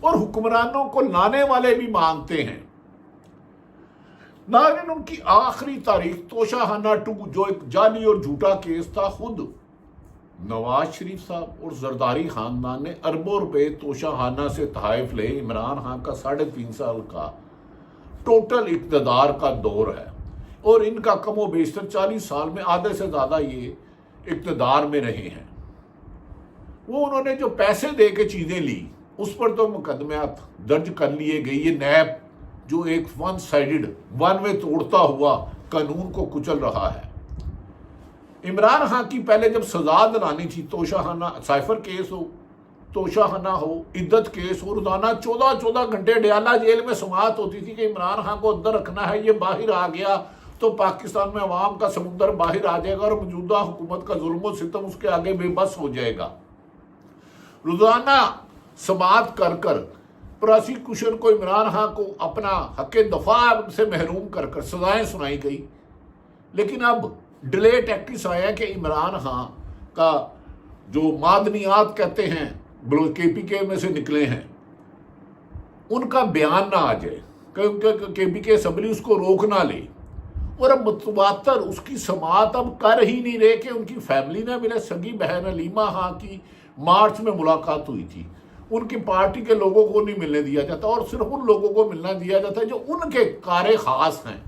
اور حکمرانوں کو لانے والے بھی مانتے ہیں۔ ناظرین، ان کی آخری تاریخ توشہ خانہ 2 جو ایک جعلی اور جھوٹا کیس تھا، خود نواز شریف صاحب اور زرداری خاندان نے اربوں روپے توشہ خانہ سے تحائف لے۔ عمران خان کا 3.5 سال کا ٹوٹل اقتدار کا دور ہے، اور ان کا کم و بیشتر 40 سال میں آدھے سے زیادہ یہ اقتدار میں رہے ہیں۔ وہ انہوں نے جو پیسے دے کے چیزیں لی اس پر تو مقدمات درج کر لیے گئے۔ یہ نیب جو ایک ون سائیڈڈ ون وے توڑتا ہوا قانون کو کچل رہا ہے۔ عمران خان کی پہلے جب سزا دلانی تھی، توشہ خانہ سائفر کیس ہو، توشہ خانہ ہو، عدت کیس ہو، روزانہ 14 گھنٹے ڈیالہ جیل میں سماعت ہوتی تھی کہ عمران خان کو اندر رکھنا ہے، یہ باہر آ گیا تو پاکستان میں عوام کا سمندر باہر آ جائے گا اور موجودہ حکومت کا ظلم و ستم اس کے آگے بے بس ہو جائے گا۔ روزانہ سماعت کر کر پراسیکیوشن کو عمران خان کو اپنا حق دفاع سے محروم کر کر سزائیں سنائی گئی۔ لیکن اب ڈیلے ٹیکٹکس آیا کہ عمران خان کا جو معدنیات کہتے ہیں KPK میں سے نکلے ہیں، ان کا بیان نہ آ جائے، کیونکہ KPK اسمبلی اس کو روک نہ لے، اور اب متواتر اس کی سماعت اب کر ہی نہیں رہے کہ ان کی فیملی نہ ملے۔ سگی بہن علیمہ خان کی مارچ میں ملاقات ہوئی تھی، ان کی پارٹی کے لوگوں کو نہیں ملنے دیا جاتا، اور صرف ان لوگوں کو ملنا دیا جاتا ہے جو ان کے کار خاص ہیں۔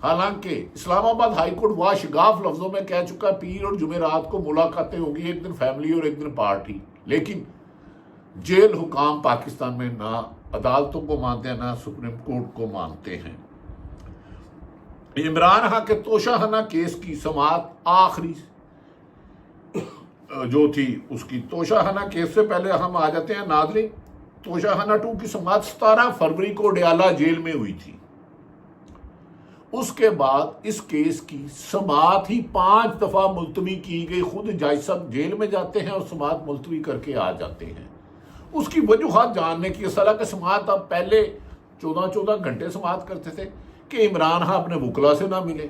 حالانکہ اسلام آباد ہائی کورٹ واشگاف لفظوں میں کہہ چکا پیر اور جمعرات کو ملاقاتیں ہوگی، ایک دن فیملی اور ایک دن پارٹی، لیکن جیل حکام پاکستان میں نہ عدالتوں کو مانتے ہیں نہ سپریم کورٹ کو مانتے ہیں۔ عمران خان کے توشہ خانہ کیس کی سماعت آخری جو تھی اس کی، توشہ خانہ کیس سے پہلے ہم آ جاتے ہیں ناظرین، توشہ خانہ 2 کی سماعت 17 فروری کو ڈیالہ جیل میں ہوئی تھی۔ اس کے بعد اس کیس کی سماعت ہی 5 دفعہ ملتوی کی گئی۔ خود جج صاحب جیل میں جاتے ہیں اور سماعت ملتوی کر کے آ جاتے ہیں۔ اس کی وجوہات جاننے کی اصلاح کہ سماعت اب پہلے 14 گھنٹے سماعت کرتے تھے کہ عمران خان اپنے وکلا سے نہ ملے،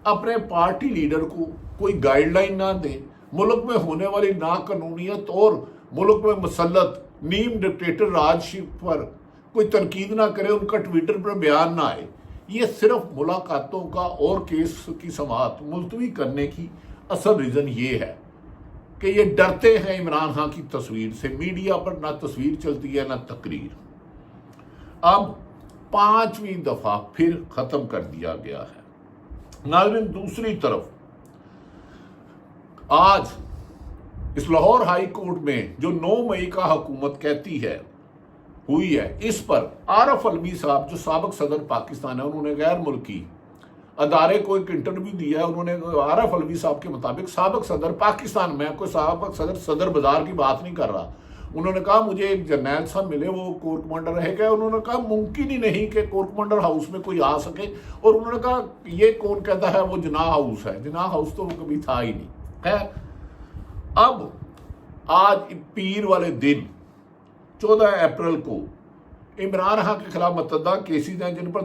اپنے پارٹی لیڈر کو کوئی گائیڈ لائن نہ دے، ملک میں ہونے والی ناقانونیت اور ملک میں مسلط نیم ڈکٹیٹر راج پر کوئی تنقید نہ کرے، ان کا ٹویٹر پر بیان نہ آئے۔ یہ صرف ملاقاتوں کا اور کیس کی سماعت ملتوی کرنے کی اصل ریزن یہ ہے کہ یہ ڈرتے ہیں عمران خان کی تصویر سے۔ میڈیا پر نہ تصویر چلتی ہے نہ تقریر۔ اب 5ویں دفعہ پھر ختم کر دیا گیا ہے۔ ناظرین، دوسری طرف آج اس لاہور ہائی کورٹ میں جو 9 مئی کا حکومت کہتی ہے ہوئی ہے، اس پر عارف علوی صاحب جو سابق صدر پاکستان ہے، انہوں نے غیر ملکی ادارے کو ایک انٹرویو دیا ہے۔ انہوں نے عارف علوی صاحب کے مطابق سابق صدر پاکستان، میں کوئی سابق صدر بازار کی بات نہیں کر رہا، انہوں نے کہا مجھے ایک جرنیل صاحب ملے، وہ کور کمانڈر رہ گئے، انہوں نے کہا ممکن ہی نہیں کہ کور کمانڈر ہاؤس میں کوئی آ سکے، اور انہوں نے کہا یہ کون کہتا ہے وہ جناح ہاؤس ہے، جناح ہاؤس تو وہ کبھی تھا ہی نہیں۔ خیر، اب آج پیر والے دن 14 اپریل کو عمران خان کے خلاف متعدد کیسز ہیں جن پر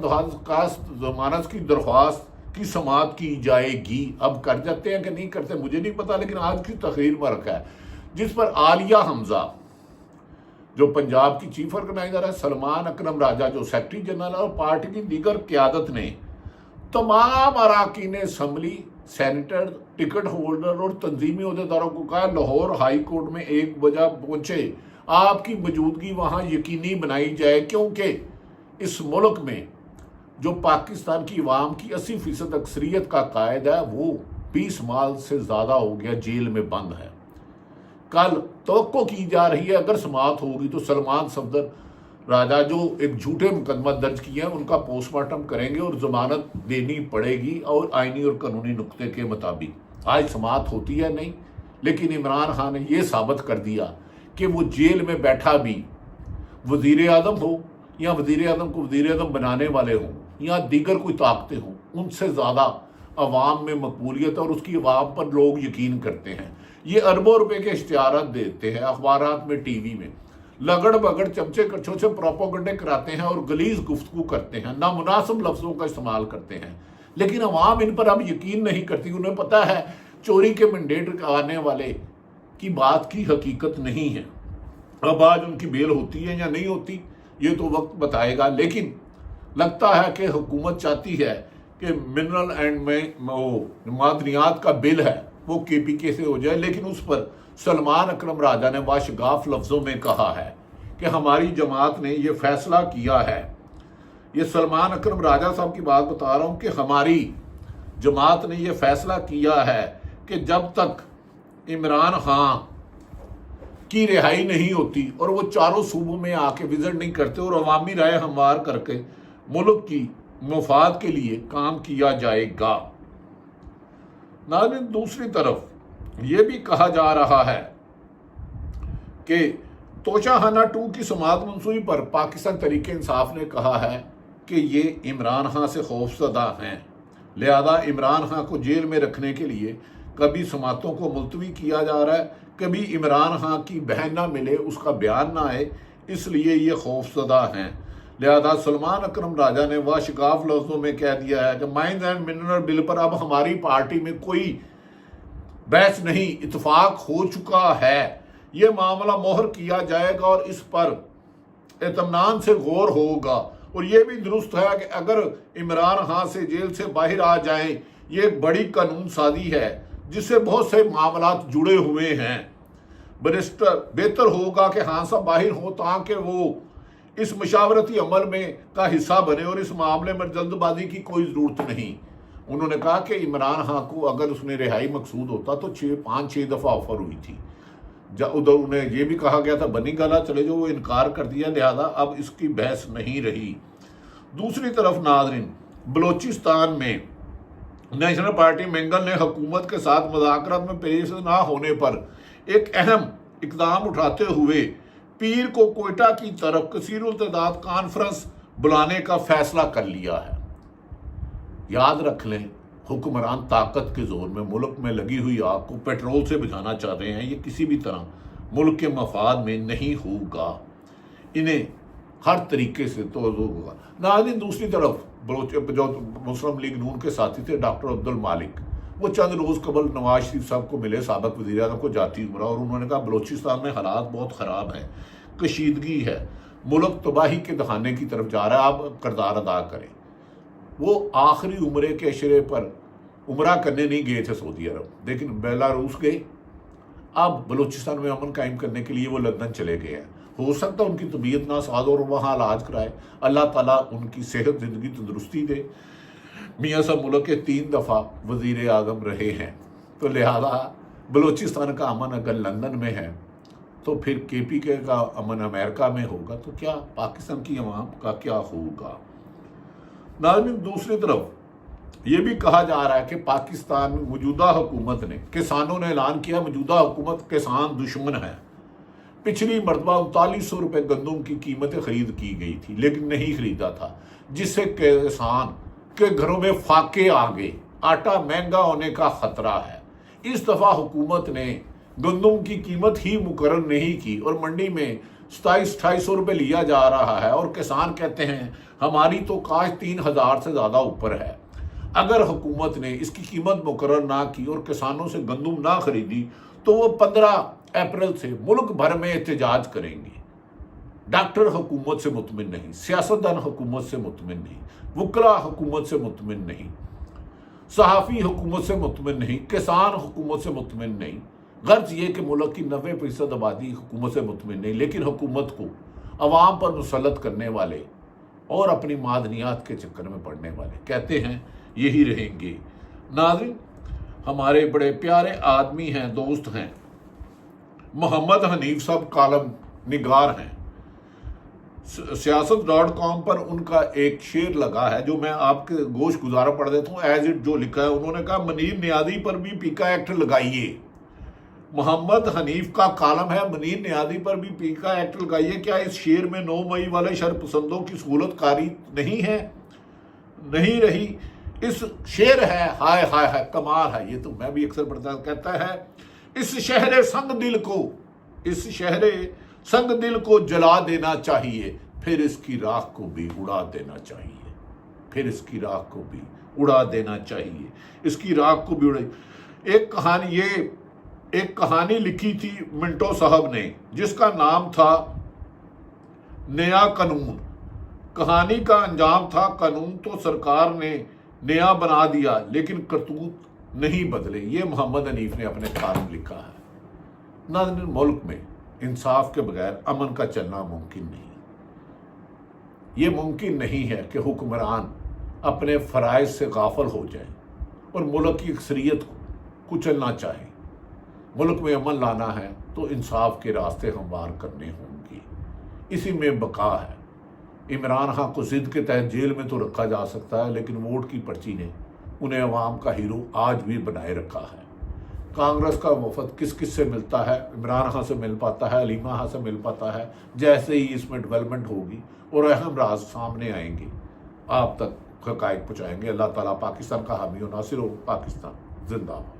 ضمانت کی درخواست کی سماعت کی جائے گی۔ اب کر جاتے ہیں کہ نہیں کرتے مجھے نہیں پتا، لیکن آج کی تقریر میں رکھا ہے جس پر عالیہ حمزہ جو پنجاب کی چیف آرگنائزر ہے، سلمان اکرم راجہ جو سیکرٹری جنرل اور پارٹی کی دیگر قیادت نے تمام اراکین اسمبلی، سینیٹر، ٹکٹ ہولڈر اور تنظیمی عہدیداروں کو کہا لاہور ہائی کورٹ میں 1 بجے پہنچے، آپ کی موجودگی وہاں یقینی بنائی جائے، کیونکہ اس ملک میں جو پاکستان کی عوام کی 80% اکثریت کا قائد ہے وہ 20 ماہ سے زیادہ ہو گیا جیل میں بند ہے۔ کل توقع کی جا رہی ہے اگر سماعت ہوگی تو سلمان صفدر راجہ جو ایک جھوٹے مقدمہ درج کیے ہیں ان کا پوسٹ مارٹم کریں گے اور ضمانت دینی پڑے گی اور آئینی اور قانونی نقطے کے مطابق۔ آج سماعت ہوتی ہے نہیں، لیکن عمران خان نے یہ ثابت کر دیا کہ وہ جیل میں بیٹھا بھی وزیر اعظم ہو یا وزیر اعظم کو وزیر اعظم بنانے والے ہوں یا دیگر کوئی طاقتیں ہوں، ان سے زیادہ عوام میں مقبولیت اور اس کی عوام پر لوگ یقین کرتے ہیں۔ یہ اربوں روپے کے اشتہارات دیتے ہیں اخبارات میں، ٹی وی میں، لگڑ بگڑ چمچے کچھوچے پروپیگنڈے کراتے ہیں اور غلیظ گفتگو کرتے ہیں، نامناسب لفظوں کا استعمال کرتے ہیں، لیکن عوام ان پر اب یقین نہیں کرتی۔ انہیں پتہ ہے چوری کے مینڈیٹ آنے والے کی بات کی حقیقت نہیں ہے۔ اب آج ان کی بیل ہوتی ہے یا نہیں ہوتی یہ تو وقت بتائے گا، لیکن لگتا ہے کہ حکومت چاہتی ہے کہ منرل اینڈ معدنیات کا بل ہے وہ کے پی کے سے ہو جائے، لیکن اس پر سلمان اکرم راجہ نے باشگاف لفظوں میں کہا ہے کہ ہماری جماعت نے یہ فیصلہ کیا ہے۔ یہ سلمان اکرم راجہ صاحب کی بات بتا رہا ہوں کہ ہماری جماعت نے یہ فیصلہ کیا ہے کہ جب تک عمران خان کی رہائی نہیں ہوتی اور وہ چاروں صوبوں میں آ کے وزٹ نہیں کرتے اور عوامی رائے ہموار کر کے ملک کی مفاد کے لیے کام کیا جائے گا۔ ناظرین، دوسری طرف یہ بھی کہا جا رہا ہے کہ توشہ خانہ 2 کی سماعت منصوبی پر پاکستان تحریک انصاف نے کہا ہے کہ یہ عمران خان سے خوف زدہ ہیں، لہذا عمران خان کو جیل میں رکھنے کے لیے کبھی سماعتوں کو ملتوی کیا جا رہا ہے، کبھی عمران خان کی بہن نہ ملے، اس کا بیان نہ آئے، اس لیے یہ خوف زدہ ہیں۔ لہذا سلمان اکرم راجہ نے واشگاف لفظوں میں کہہ دیا ہے کہ مائنز اینڈ منرل بل پر اب ہماری پارٹی میں کوئی بحث نہیں، اتفاق ہو چکا ہے، یہ معاملہ مہر کیا جائے گا اور اس پر اطمینان سے غور ہوگا، اور یہ بھی درست ہے کہ اگر عمران خان سے جیل سے باہر آ جائیں یہ ایک بڑی قانون سازی ہے جس سے بہت سے معاملات جڑے ہوئے ہیں۔ بریسٹر بہتر ہوگا کہ خان صاحب باہر ہوں تاکہ وہ اس مشاورتی عمل میں کا حصہ بنے، اور اس معاملے میں جلد بازی کی کوئی ضرورت نہیں۔ انہوں نے کہا کہ عمران خان کو اگر اس نے رہائی مقصود ہوتا تو 5-6 دفعہ آفر ہوئی تھی، ادھر انہیں یہ بھی کہا گیا تھا بنی گالا چلے جو، وہ انکار کر دیا، لہذا اب اس کی بحث نہیں رہی۔ دوسری طرف ناظرین، بلوچستان میں نیشنل پارٹی منگل نے حکومت کے ساتھ مذاکرات میں پیش نہ ہونے پر ایک اہم اقدام اٹھاتے ہوئے پیر کو کوئٹہ کی طرف کثیر التعداد کانفرنس بلانے کا فیصلہ کر لیا ہے۔ یاد رکھ لیں، حکمران طاقت کے زور میں ملک میں لگی ہوئی آگ کو پیٹرول سے بجھانا چاہتے ہیں، یہ کسی بھی طرح ملک کے مفاد میں نہیں ہوگا، انہیں ہر طریقے سے توجہ ہوگا۔ ناظرین، دوسری طرف جو مسلم لیگ نون کے ساتھی تھے ڈاکٹر عبد المالک، وہ چند روز قبل نواز شریف صاحب کو ملے، سابق وزیر اعظم کو جاتی عمرہ، اور انہوں نے کہا بلوچستان میں حالات بہت خراب ہیں، کشیدگی ہے، ملک تباہی کے دہانے کی طرف جا رہا ہے، آپ کردار ادا کریں۔ وہ آخری عمرے کے اشرے پر عمرہ کرنے نہیں گئے تھے سعودی عرب، لیکن بیلاروس گئے۔ اب بلوچستان میں امن قائم کرنے کے لیے وہ لندن چلے گئے ہیں، ہو سکتا ہے ان کی طبیعت ناساز اور وہاں علاج کرائے، اللہ تعالیٰ ان کی صحت زندگی تندرستی دے۔ میاں صاحب ملک کے 3 دفعہ وزیر اعظم رہے ہیں، تو لہذا بلوچستان کا امن اگر لندن میں ہے تو پھر کے پی کے کا امن امریکہ میں ہوگا، تو کیا پاکستان کی عوام کا کیا ہوگا؟ ناظرین، دوسری طرف یہ بھی کہا جا رہا ہے کہ پاکستان میں موجودہ حکومت نے، کسانوں نے اعلان کیا موجودہ حکومت کسان دشمن ہے۔ پچھلی مرتبہ 3900 روپے گندم کی قیمتیں خرید کی گئی تھی لیکن نہیں خریدا تھا، جس سے کسان کے گھروں میں فاقے آ گئے، آٹا مہنگا ہونے کا خطرہ ہے۔ اس دفعہ حکومت نے گندم کی قیمت ہی مقرر نہیں کی اور منڈی میں 2700-2800 روپے لیا جا رہا ہے، اور کسان کہتے ہیں ہماری تو کاشت 3000 سے زیادہ اوپر ہے۔ اگر حکومت نے اس کی قیمت مقرر نہ کی اور کسانوں سے گندم نہ خریدی تو وہ 15 اپریل سے ملک بھر میں احتجاج کریں گے۔ ڈاکٹر حکومت سے مطمئن نہیں، سیاستدان حکومت سے مطمئن نہیں، وکلاء حکومت سے مطمئن نہیں، صحافی حکومت سے مطمئن نہیں، کسان حکومت سے مطمئن نہیں۔ غرض یہ کہ ملک کی 90% آبادی حکومت سے مطمئن نہیں، لیکن حکومت کو عوام پر مسلط کرنے والے اور اپنی معدنیات کے چکر میں پڑنے والے کہتے ہیں یہی رہیں گے۔ ناظرین، ہمارے بڑے پیارے آدمی ہیں، دوست ہیں، محمد حنیف صاحب کالم نگار ہیں، سیاست.com پر ان کا ایک شعر لگا ہے جو میں آپ کے گوش گزارا پڑھ دیتا ہوں ایز اٹ جو لکھا ہے۔ انہوں نے کہا منیر نیازی پر بھی پیکا ایکٹ لگائیے۔ محمد حنیف کا کالم ہے منیر نیازی پر بھی پیکا ایکٹ لگائیے، کیا اس شعر میں 9 مئی والے شرپسندوں کی سہولت کاری نہیں ہے؟ نہیں رہی۔ اس شعر ہے، ہائے ہائے ہائے کمال ہے، یہ تو میں بھی اکثر پڑھتا ہوں، کہتا ہے اس شہر سنگ دل کو جلا دینا چاہیے، پھر اس کی راکھ کو بھی اڑا دینا چاہیے، پھر اس کی راکھ کو بھی اڑا دینا چاہیے، اس کی راکھ کو بھی اڑا۔ ایک کہانی یہ ایک کہانی لکھی تھی منٹو صاحب نے جس کا نام تھا نیا قانون. کہانی کا انجام تھا قانون تو سرکار نے نیا بنا دیا لیکن کرتوت نہیں بدلے. یہ محمد حنیف نے اپنے خط میں لکھا ہے. ناظرین، ملک میں انصاف کے بغیر امن کا چلنا ممکن نہیں. یہ ممکن نہیں ہے کہ حکمران اپنے فرائض سے غافل ہو جائیں اور ملک کی اکثریت کو کچلنا چاہیں. ملک میں امن لانا ہے تو انصاف کے راستے ہموار کرنے ہوں گے. اسی میں بقا ہے. عمران خان کو ضد کے تحت جیل میں تو رکھا جا سکتا ہے لیکن ووٹ کی پرچی نے انہیں عوام کا ہیرو آج بھی بنائے رکھا ہے. کانگریس کا وفد کس کس سے ملتا ہے؟ عمران خان سے مل پاتا ہے، حلیمہ خان سے مل پاتا ہے. جیسے ہی اس میں ڈیولپمنٹ ہوگی اور اہم راز سامنے آئیں گے آپ تک حقائق پہنچائیں گے. اللہ تعالیٰ پاکستان کا حامی و ناصر ہو. پاکستان زندہ باد.